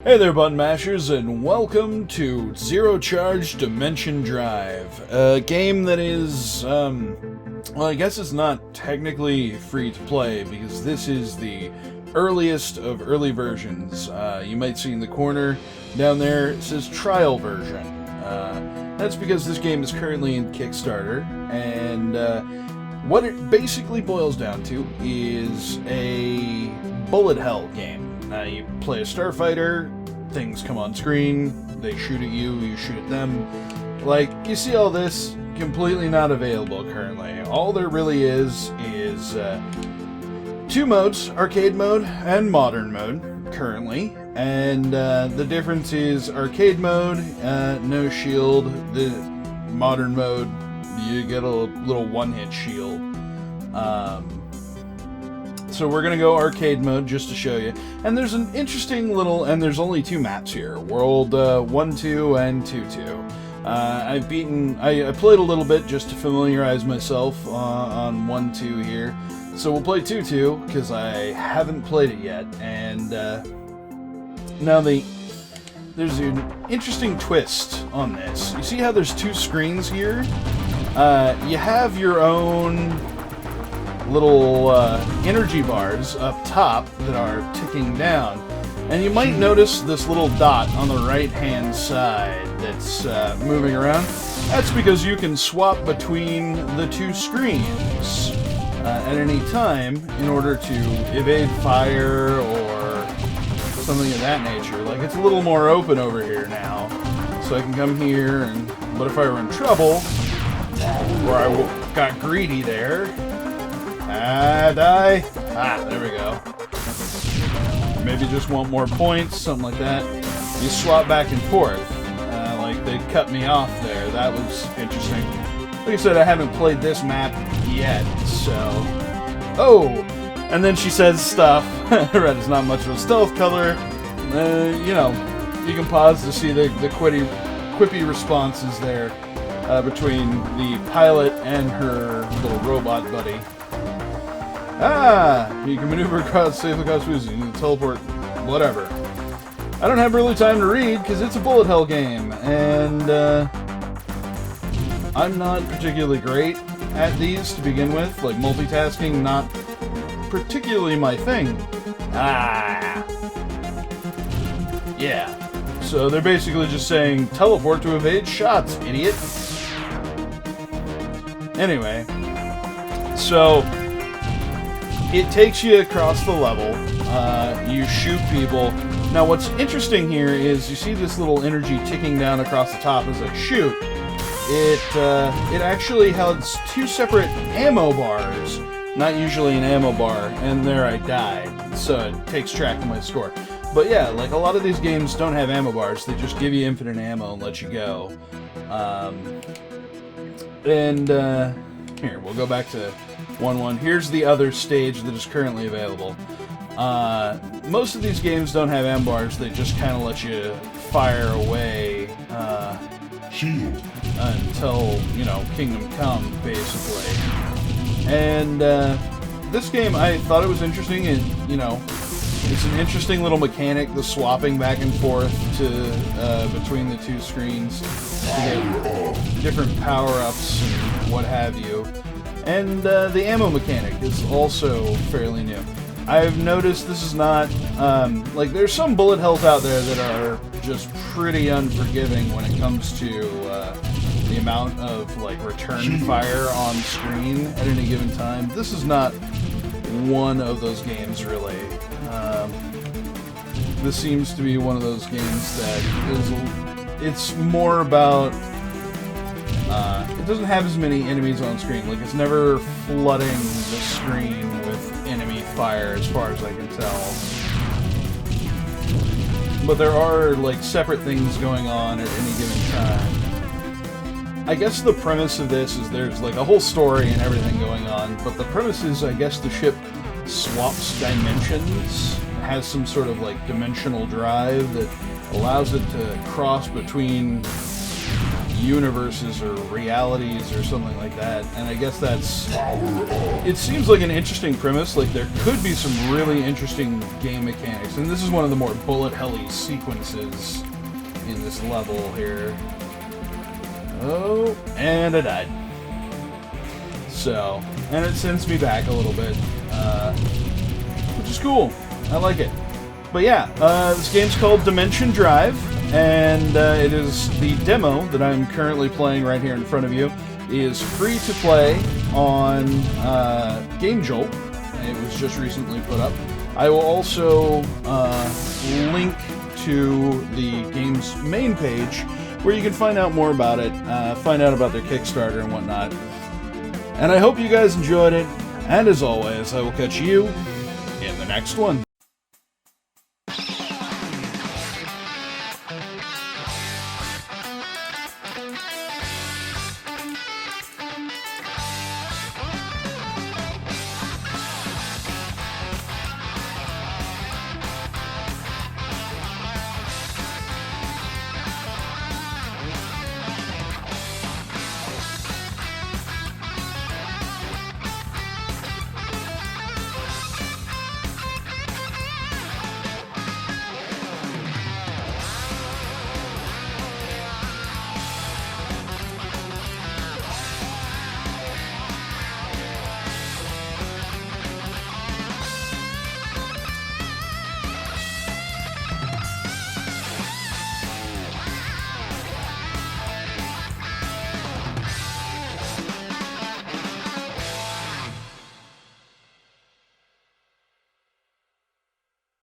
Hey there, button mashers, and welcome to Zero Charge Dimension Drive, a game that is, well, I guess it's not technically free to play because this is the earliest of early versions. You might see in the corner down there it says trial version. That's because this game is currently in Kickstarter, and what it basically boils down to is a bullet hell game. You play a starfighter, things come on screen, they shoot at you, you shoot at them. Like, you see all this, completely not available currently. All there really is two modes, arcade mode and modern mode, currently. And the difference is arcade mode, no shield. The modern mode, you get a little one-hit shield. So we're going to go arcade mode just to show you. And there's an interesting little, and there's only two maps here. World 1-2 and 2-2. I played a little bit just to familiarize myself on 1-2 here. So we'll play 2-2 because I haven't played it yet. And now there's an interesting twist on this. You see how there's two screens here? You have your own little energy bars up top that are ticking down, and you might notice this little dot on the right hand side that's moving around. That's because you can swap between the two screens at any time in order to evade fire or something of that nature. Like, it's a little more open over here now, so I can come here, and but if I were in trouble or I got greedy there, die. There we go. Maybe just want more points, something like that. You swap back and forth. Like they cut me off there. That was interesting. Like I said, I haven't played this map yet, so... Oh! And then she says stuff. Red is not much of a stealth color. You know, you can pause to see the quippy responses there between the pilot and her little robot buddy. You can maneuver across safely across wheels, you can teleport, whatever. I don't have really time to read because it's a bullet hell game, and I'm not particularly great at these to begin with. Like, multitasking, not particularly my thing. Yeah. So they're basically just saying, teleport to evade shots, idiot. Anyway, so it takes you across the level. You shoot people. Now, what's interesting here is you see this little energy ticking down across the top as I shoot. It actually has two separate ammo bars. Not usually an ammo bar, and there I died. So it takes track of my score. But yeah, like a lot of these games don't have ammo bars. They just give you infinite ammo and let you go. Here, we'll go back to 1-1. Here's the other stage that is currently available. Most of these games don't have ammo bars. They just kind of let you fire away until, you know, Kingdom Come, basically. And this game, I thought it was interesting. And, you know, it's an interesting little mechanic, the swapping back and forth to between the two screens to get different power-ups and what have you. And the ammo mechanic is also fairly new. I've noticed this is not, like, there's some bullet hells out there that are just pretty unforgiving when it comes to the amount of, like, return fire on screen at any given time. This is not one of those games, really. This seems to be one of those games that is, it's more about, it doesn't have as many enemies on screen. Like, it's never flooding the screen with enemy fire, as far as I can tell. But there are, like, separate things going on at any given time. I guess the premise of this is there's, like, a whole story and everything going on, but the premise is, I guess, the ship swaps dimensions, has some sort of, like, dimensional drive that allows it to cross between universes or realities or something like that. And I guess that's... It seems like an interesting premise. Like, there could be some really interesting game mechanics. And this is one of the more bullet helly sequences in this level here. Oh, and I died. So, and it sends me back a little bit, which is cool. I like it. But yeah, this game's called Dimension Drive, and it is the demo that I'm currently playing right here in front of you. Is free to play on Game Jolt. It was just recently put up. I will also link to the game's main page, where you can find out more about it, find out about their Kickstarter and whatnot. And I hope you guys enjoyed it, and as always, I will catch you in the next one.